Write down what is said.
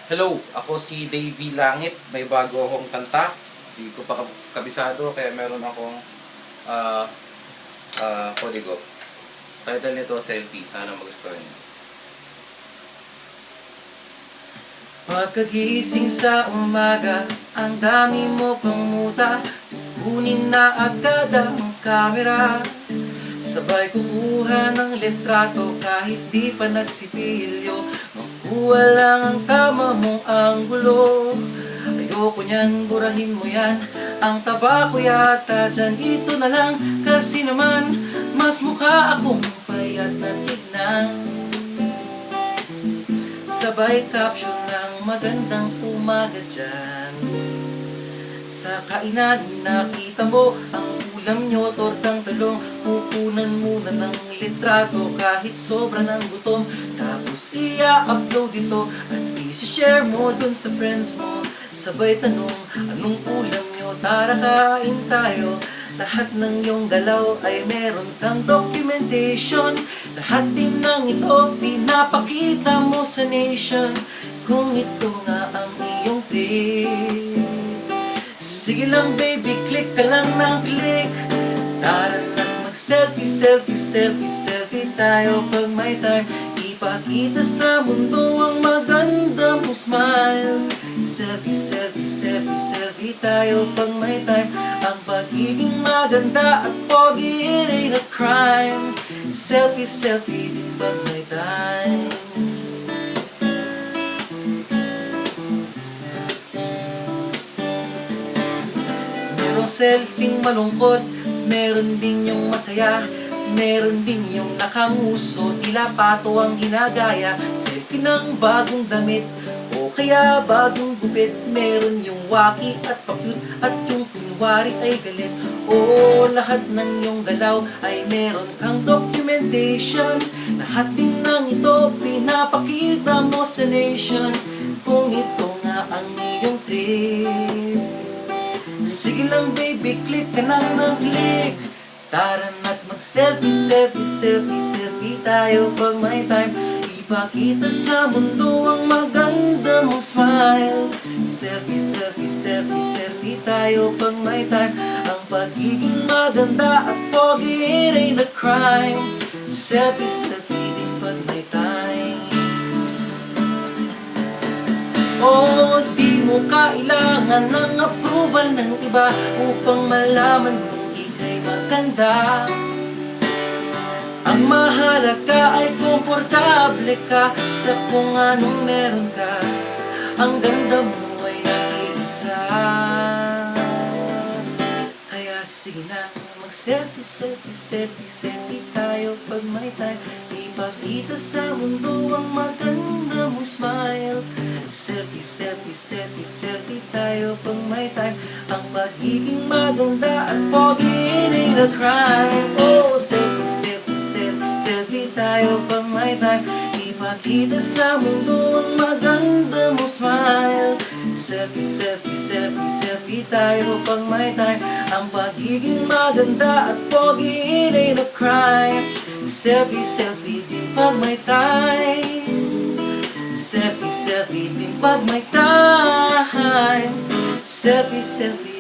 Hello, ako si Davey Langit. May bago akong kanta. Hindi ko pa kabisado kaya meron akong uh, kodigo. Title nito, Selfie. Sana magustuhan niyo. Pagkagising sa umaga, ang dami mo pang muta. Kunin na agad ang kamera. Sabay kumuha ng litrato kahit di pa nagsipilyo. Makuha lang ang tama mong anggulo. Ayoko niyan, burahin mo yan. Ang taba ko yata dyan, ito na lang. Kasi naman, mas mukha akong payat na tignan. Sabay caption ng magandang umaga dyan. Sa kainan nakita mo ang ulam nyo, tortang talong. Pupunan muna ng litrato kahit sobra ng gutom. Tapos i-upload ito at i-share mo dun sa friends mo. Sabay tanong, anong ulam nyo? Tara kain tayo. Lahat ng iyong galaw ay meron kang documentation. Lahat din ng ito pinapakita mo sa nation. Kung ito nga ang iyong trip, sige lang baby, click ka lang ng click. Tara na't mag-selfie, selfie, selfie, selfie tayo pag may time. Ipakita sa mundo ang maganda mong smile. Selfie, selfie, selfie, selfie tayo pag may time. Ang pagiging maganda at pogi, it ain't a crime. Selfie, selfie din pag may time. Merong selfing malungkot, meron din yung masaya. Meron din yung nakamuso, tila pato ang ginagaya. Selfie ng bagong damit, o kaya bagong gupit. Meron yung waki at pa-cute, at yung kunwari ay galit. O lahat ng yung galaw ay meron kang documentation. Lahat din ng ito pinapakita mo sa nation. Kung ito nga ang iyong trip, sige lang baby, click ka lang ng click. Tara na't mag-selfie, selfie, selfie, selfie tayo pag may time. Ipakita sa mundo ang maganda mong smile. Selfie, selfie, selfie, selfie tayo pag may time. Ang pagiging maganda at pogi, it ain't a crime. Selfie, selfie din pag may time. Oh, di mo kailangan ng approval ng iba upang malaman mong ika'y maganda. Ang mahalaga ay komportable ka sa kung anong meron ka. Ang ganda mo ay nag-iisa. Kaya sige na, mag-selfie, selfie, selfie, selfie tayo pag may time. Ipakita sa mundo ang maganda mong smile. Selfie, selfie, selfie, selfie tayo pag may time. Ang pagiging maganda at pogi, it ain't a crime. Oh, selfie, selfie, selfie, selfie tayo pag may time. Ipakita sa mundo ang maganda mong smile. Selfie, selfie, selfie, selfie tayo pag may time. Ang pagiging maganda at pogi, it ain't a crime. Selfie, selfie din pag may time. Selfie, selfie din pag may time. Selfie, selfie